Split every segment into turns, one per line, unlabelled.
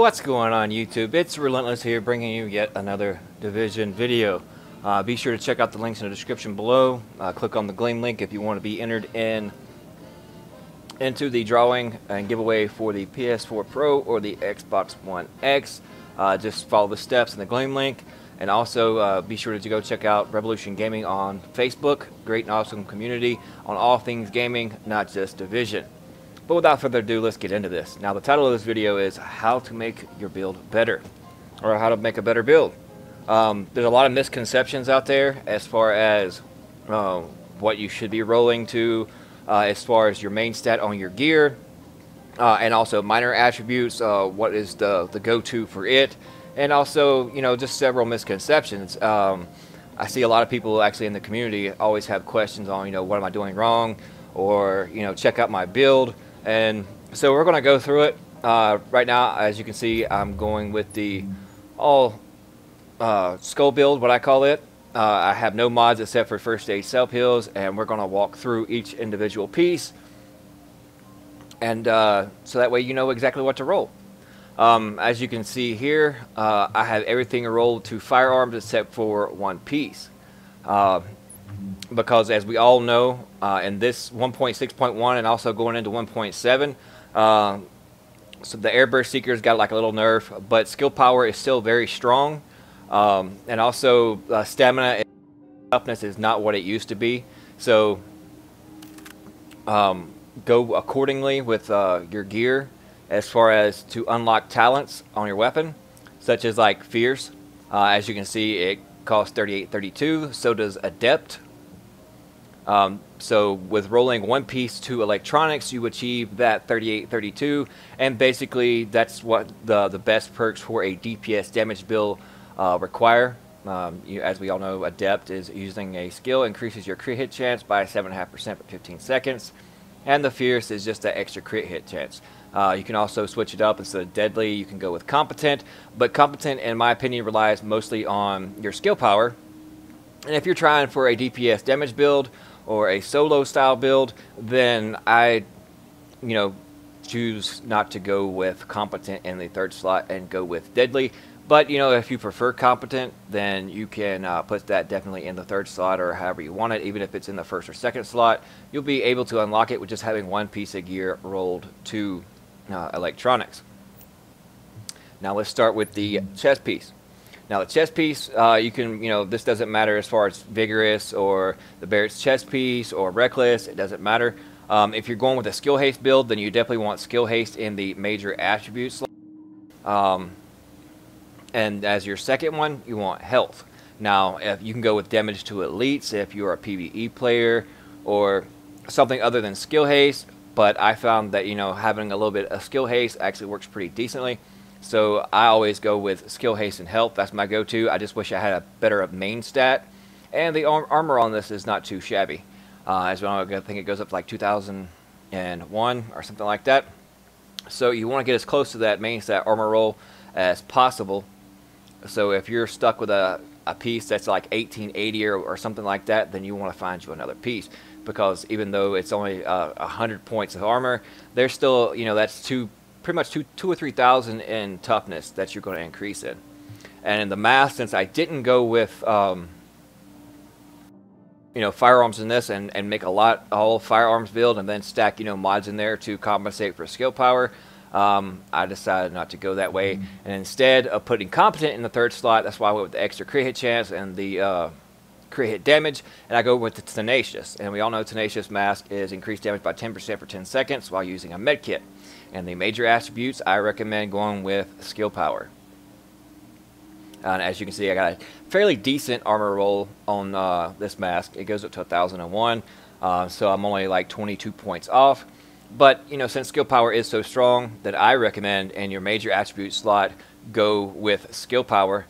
What's going on YouTube? It's Relentless here, bringing you yet another Division video. Be sure to check out the links in the description below. Click on the Gleam link if you want to be entered into the drawing and giveaway for the PS4 Pro or the Xbox One X. Just follow the steps in the Gleam link. And also be sure to go check out Revolution Gaming on Facebook. Great and awesome community on all things gaming, not just Division. But without further ado, let's get into this. Now, the title of this video is how to make your build better, or how to make a better build. There's a lot of misconceptions out there as far as what you should be rolling to, as far as your main stat on your gear, and also minor attributes, what is the go-to for it, and also, you know, just several misconceptions. I see a lot of people actually in the community always have questions on, you know, what am I doing wrong, or, you know, check out my build. And so we're going to go through it. Right now, as you can see, I'm going with the all skull build, what I call it. I have no mods except for first aid self heals, and we're going to walk through each individual piece, and so that way you know exactly what to roll. As you can see here, I have everything rolled to firearms except for one piece. Because as we all know, in this 1.6.1 and also going into 1.7, so the Airburst Seeker's got like a little nerf, but skill power is still very strong, and also stamina and toughness is not what it used to be. So go accordingly with your gear as far as to unlock talents on your weapon, such as like Fierce. As you can see, it costs 3832, so does Adept. So with rolling one piece to electronics, you achieve that 3832, and basically that's what the best perks for a DPS damage build require. As we all know, Adept is using a skill, increases your crit hit chance by 7.5% for 15 seconds, and the Fierce is just that extra crit hit chance. You can also switch it up. Instead of Deadly, you can go with Competent, but Competent, in my opinion, relies mostly on your skill power. And if you're trying for a DPS damage build or a solo style build, then I, choose not to go with Competent in the third slot and go with Deadly. But, if you prefer Competent, then you can put that definitely in the third slot or however you want it. Even if it's in the first or second slot, you'll be able to unlock it with just having one piece of gear rolled to electronics. Now let's start with the chest piece. Now the chest piece, you can, this doesn't matter as far as Vigorous or the Barrett's chest piece or Reckless, it doesn't matter. If you're going with a skill haste build, then you definitely want skill haste in the major attributes. And as your second one, you want health. Now, if you can go with damage to elites if you're a PvE player or something other than skill haste, but I found that, having a little bit of skill haste actually works pretty decently. So I always go with skill haste and health. That's my go-to. I just wish I had a better main stat. And the armor on this is not too shabby. As well, I think it goes up to like 2001 or something like that. So you want to get as close to that main stat armor roll as possible. So if you're stuck with a piece that's like 1880 or something like that, then you want to find you another piece. Because even though it's only 100 points of armor, there's still, that's pretty much 2,000 or 3,000 in toughness that you're going to increase in. And in the math, since I didn't go with firearms in this and make all firearms build and then stack mods in there to compensate for skill power, I decided not to go that way, and instead of putting Competent in the third slot, that's why I went with the extra crit hit chance and the crit hit damage, and I go with the Tenacious. And we all know Tenacious Mask is increased damage by 10% for 10 seconds while using a med kit. And the major attributes, I recommend going with skill power. And as you can see, I got a fairly decent armor roll on this mask. It goes up to 1001, so I'm only like 22 points off. But, since skill power is so strong, that I recommend in your major attribute slot, go with skill power.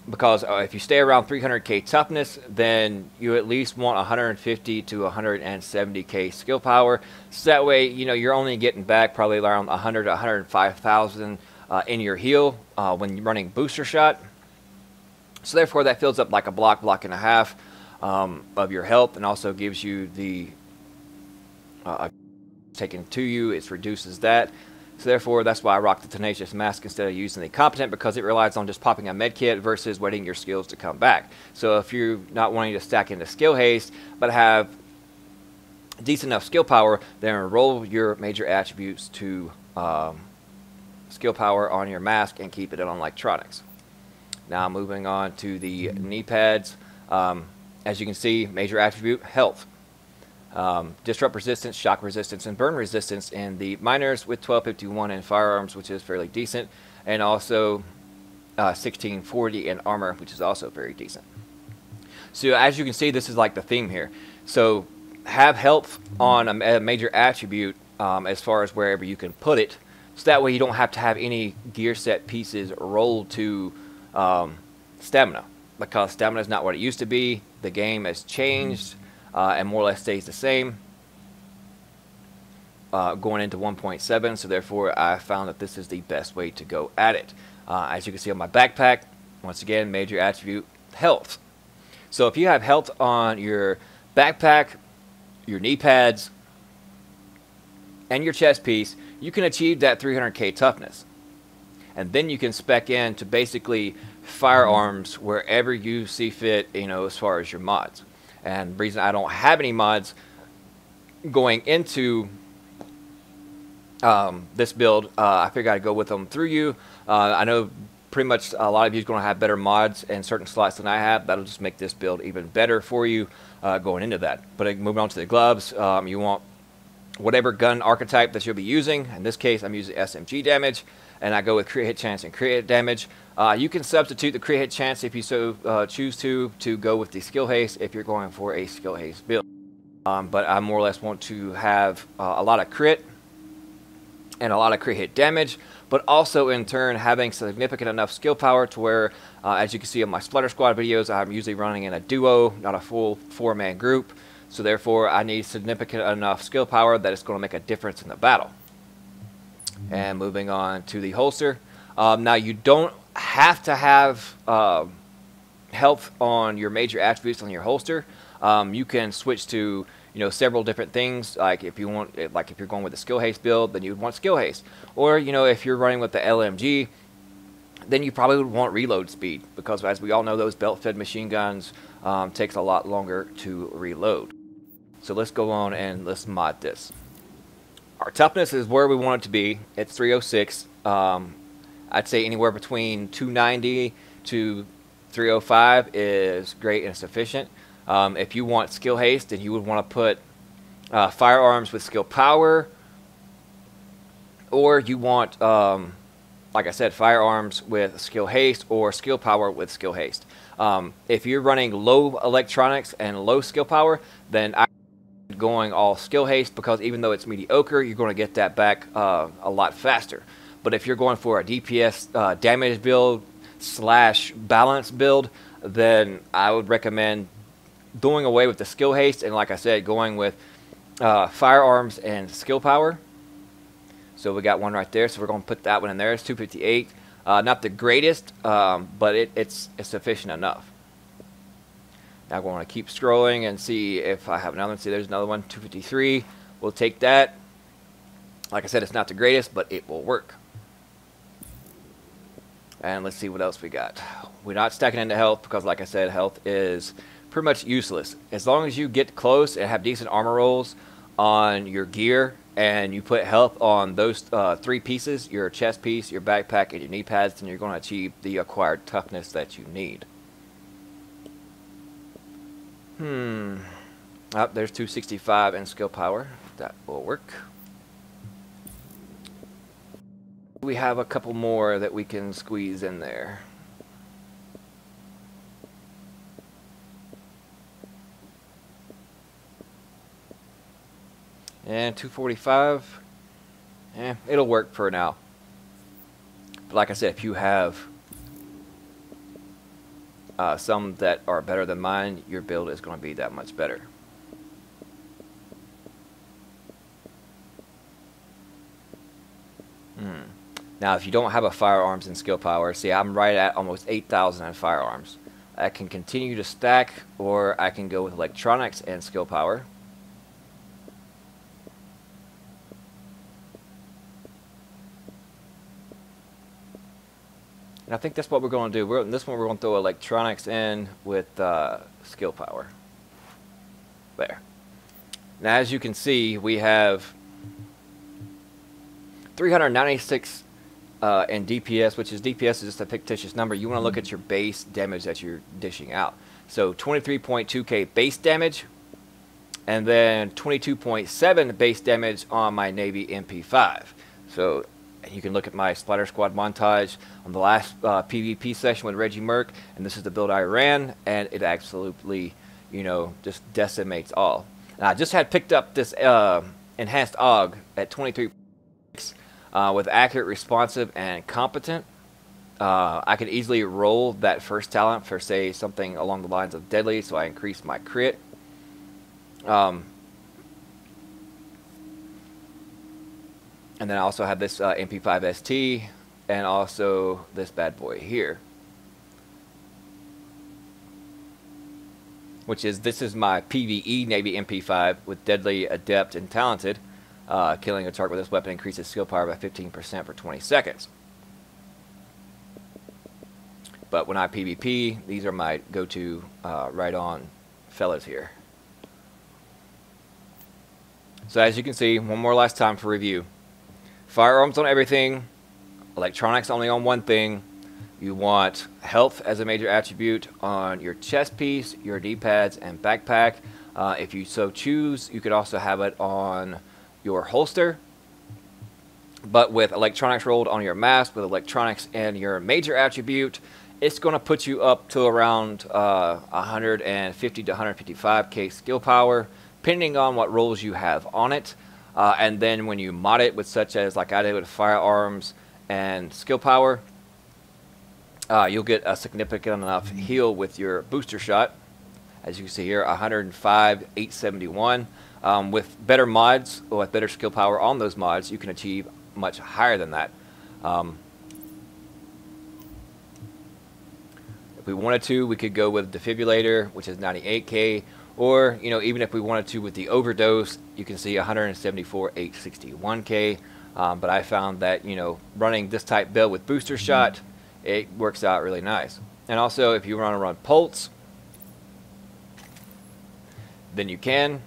Because if you stay around 300k toughness, then you at least want 150 to 170k skill power. So that way, you're only getting back probably around 100 to 105,000 in your heal when you're running booster shot. So therefore, that fills up like a block and a half of your health, and also gives you the taken to you. It reduces that. So therefore, that's why I rock the Tenacious Mask instead of using the Competent, because it relies on just popping a med kit versus waiting your skills to come back. So if you're not wanting to stack into skill haste, but have decent enough skill power, then roll your major attributes to skill power on your mask and keep it on electronics. Now moving on to the knee pads. As you can see, major attribute, health. Disrupt resistance, shock resistance, and burn resistance in the minors with 1251 in firearms, which is fairly decent, and also 1640 in armor, which is also very decent. So as you can see, this is like the theme here. So have health on a major attribute as far as wherever you can put it, so that way you don't have to have any gear set pieces rolled to stamina, because stamina is not what it used to be. The game has changed and more or less stays the same going into 1.7, so therefore I found that this is the best way to go at it. As you can see on my backpack, once again, major attribute, health. So if you have health on your backpack, your knee pads, and your chest piece, you can achieve that 300k toughness. And then you can spec in to basically firearms wherever you see fit, you know, as far as your mods. And the reason I don't have any mods going into this build, I figured I'd go with them through you. I know pretty much a lot of you are going to have better mods in certain slots than I have. That'll just make this build even better for you going into that. But moving on to the gloves, you want whatever gun archetype that you'll be using. In this case, I'm using SMG damage, and I go with crit hit chance and crit hit damage. You can substitute the crit hit chance if you so choose to go with the skill haste if you're going for a skill haste build. But I more or less want to have a lot of crit and a lot of crit hit damage, but also in turn having significant enough skill power to where, as you can see on my Splutter Squad videos, I'm usually running in a duo, not a full 4-man group. So therefore, I need significant enough skill power that it's going to make a difference in the battle. And moving on to the holster. Now, you don't have to have health on your major attributes on your holster. You can switch to, you know, several different things. Like if you want, like if you're going with a skill haste build, then you would want skill haste. Or, you know, if you're running with the LMG, then you probably would want reload speed, because as we all know, those belt-fed machine guns takes a lot longer to reload. So let's go on and let's mod this. Our toughness is where we want it to be. It's 306. I'd say anywhere between 290 to 305 is great and sufficient. If you want skill haste, then you would want to put firearms with skill power, or you want, like I said, firearms with skill haste or skill power with skill haste. If you're running low electronics and low skill power, then I'm going all skill haste, because even though it's mediocre, you're going to get that back a lot faster. But if you're going for a DPS damage build / balance build, then I would recommend doing away with the skill haste, and like I said, going with firearms and skill power. So we got one right there, so we're going to put that one in there. It's 258. Not the greatest, but it's sufficient enough. Now we're going to keep scrolling and see if I have another one. See, there's another one, 253. We'll take that. Like I said, it's not the greatest, but it will work. And let's see what else we got. We're not stacking into health because, like I said, health is pretty much useless. As long as you get close and have decent armor rolls on your gear, and you put health on those 3 pieces, your chest piece, your backpack, and your knee pads, then you're going to achieve the acquired toughness that you need. Oh, there's 265 in skill power. That will work. We have a couple more that we can squeeze in there. And 245. It'll work for now. But like I said, if you have some that are better than mine, your build is going to be that much better. Now, if you don't have a firearms and skill power, see, I'm right at almost 8,000 in firearms. I can continue to stack, or I can go with electronics and skill power. And I think that's what we're going to do. This one we're going to throw electronics in with skill power. There. Now as you can see, we have 396 in DPS, which is DPS is just a fictitious number. You want to look at your base damage that you're dishing out. So 23.2k base damage, and then 22.7 base damage on my Navy MP5. So you can look at my Splatter Squad montage on the last PvP session with Reggie Merc, and this is the build I ran, and it absolutely, you know, just decimates all. And I just had picked up this enhanced AUG at 23 with accurate, responsive, and competent. I could easily roll that first talent for, say, something along the lines of deadly, so I increase my crit. And then I also have this MP5 ST, and also this bad boy here, which is, this is my PvE Navy MP5 with Deadly, Adept, and Talented. Killing a target with this weapon increases skill power by 15% for 20 seconds. But when I PvP, these are my go-to right on fellas here. So as you can see, one more last time for review. Firearms on everything, electronics only on one thing. You want health as a major attribute on your chest piece, your D-pads, and backpack. If you so choose, you could also have it on your holster. But with electronics rolled on your mask, with electronics and your major attribute, it's going to put you up to around 150 to 155k skill power, depending on what rolls you have on it. And then when you mod it with such as like I did with firearms and skill power, you'll get a significant enough heal with your booster shot. As you can see here, 105, 871. With better mods, or with better skill power on those mods, you can achieve much higher than that. If we wanted to, we could go with Defibrillator, which is 98k, or, you know, even if we wanted to with the Overdose, you can see 174, 861k. But I found that, you know, running this type build with booster shot, it works out really nice. And also, if you want to run Pulse, then you can.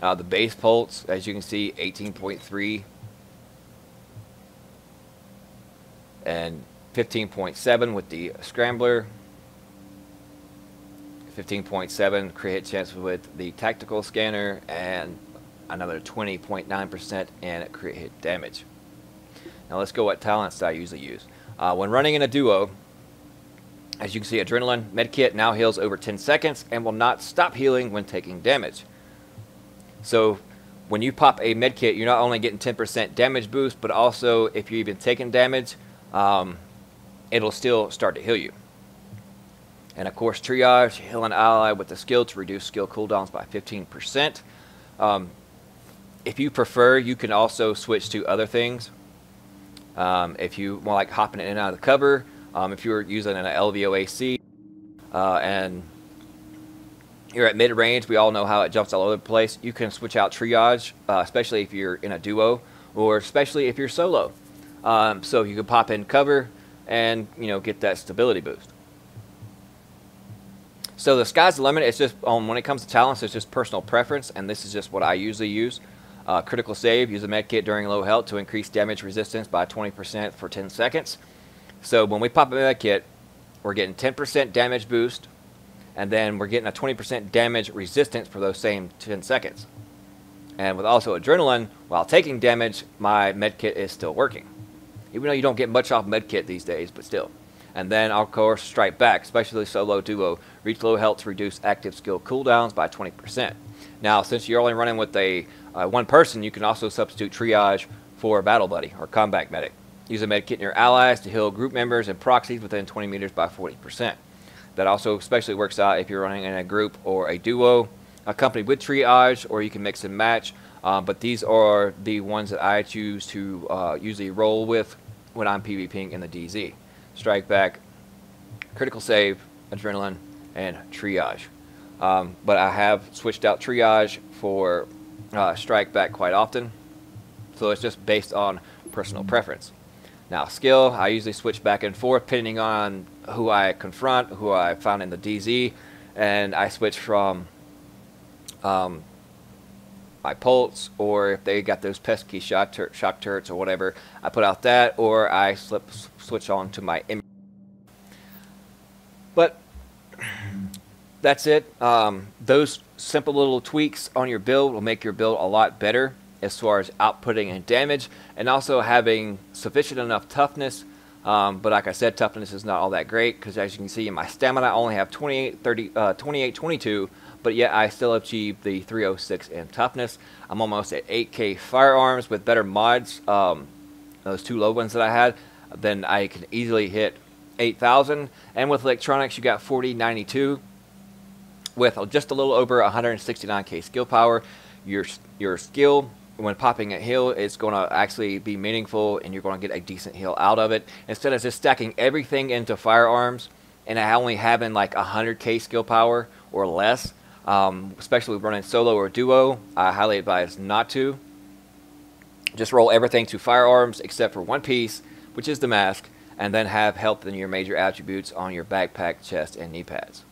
The base Pulse, as you can see, 18.3 and 15.7 with the Scrambler, 15.7 crit hit chance with the Tactical Scanner, and another 20.9% in crit hit damage. Now let's go what talents I usually use. When running in a duo, as you can see, Adrenaline Medkit now heals over 10 seconds and will not stop healing when taking damage. So when you pop a medkit, you're not only getting 10% damage boost, but also if you're even taking damage, it'll still start to heal you. And of course, Triage, heal an ally with the skill to reduce skill cooldowns by 15%. If you prefer, you can also switch to other things. If you want, like hopping in and out of the cover, if you're using an LVOAC, and you're at mid-range, we all know how it jumps all over the place. You can switch out Triage, especially if you're in a duo, or especially if you're solo. So you can pop in cover and, you know, get that stability boost. So the sky's the limit. It's just when it comes to talents, it's just personal preference, and this is just what I usually use. Critical save, use a medkit during low health to increase damage resistance by 20% for 10 seconds. So when we pop a medkit, we're getting 10% damage boost, and then we're getting a 20% damage resistance for those same 10 seconds. And with also Adrenaline, while taking damage, my medkit is still working. Even though you don't get much off medkit these days, but still. And then, of course, Strike Back, especially solo duo, reach low health to reduce active skill cooldowns by 20%. Now, since you're only running with a one person, you can also substitute Triage for a Battle Buddy or Combat Medic. Use a medkit in your allies to heal group members and proxies within 20 meters by 40%. That also especially works out if you're running in a group or a duo, accompanied with Triage, or you can mix and match. But these are the ones that I choose to usually roll with when I'm PvPing in the DZ. Strike Back, Critical Save, Adrenaline, and Triage. But I have switched out Triage for Strike Back quite often. So it's just based on personal preference. Now skill, I usually switch back and forth depending on who I confront, who I found in the DZ, and I switch from my pulse, or if they got those pesky shock turrets or whatever, I put out that, or I switch on to my image. But that's it. Those simple little tweaks on your build will make your build a lot better as far as outputting and damage, and also having sufficient enough toughness. But like I said, toughness is not all that great, because as you can see in my stamina, I only have 2822, but yet I still achieved the 306 in toughness. I'm almost at 8k firearms with better mods, those two low ones that I had, then I can easily hit 8,000. And with electronics, you got 4092 with just a little over 169k skill power. Your skill, when popping a heal, is going to actually be meaningful, and you're going to get a decent heal out of it, instead of just stacking everything into firearms and only having like 100k skill power or less. Especially running solo or duo, I highly advise not to. Just roll everything to firearms except for one piece, which is the mask, and then have health in your major attributes on your backpack, chest, and knee pads.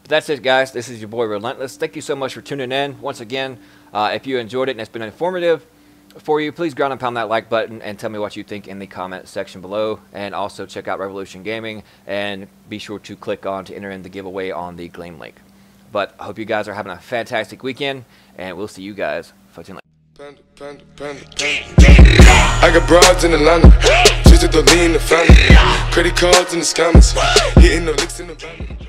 But that's it, guys. This is your boy Relentless. Thank you so much for tuning in. Once again, if you enjoyed it and it's been informative for you, please ground and pound that like button and tell me what you think in the comment section below. And also check out Revolution Gaming, and be sure to click on to enter in the giveaway on the Gleam link. But I hope you guys are having a fantastic weekend, and we'll see you guys fucking later.
I got broads in Atlanta, just to the lean the family, credit cards in the scammers, hitting the licks in the van.